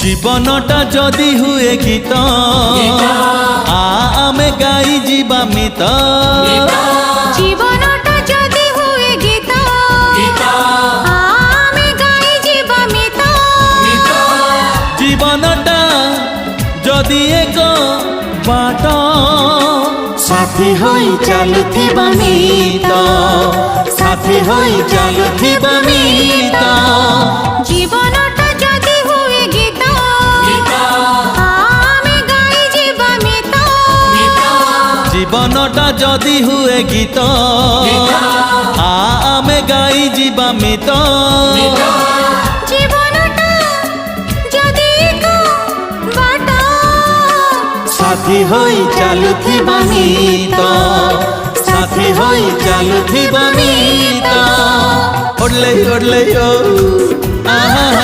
জীবনটা যদি হুয়ে গীত আমি গাই যা মিত জীবনটা যদি হুয়ে গীত আমি গাই যা মিত জীবনটা যদি এক বাট সাথী হই চালুথিবা মিত সাথী হই চালুথিবা মিত জীবনটা যদি হুয়ে গীত আমি গাই যা মিত জীবনটা যদি হুয়ে গীত আমি গাই যা মিত জীবনটা যদি এক বাট সাথী হই চালুথিবা মিত সাথী হই চালুথিবা মিত ওড়লে ওড়লে ও আহা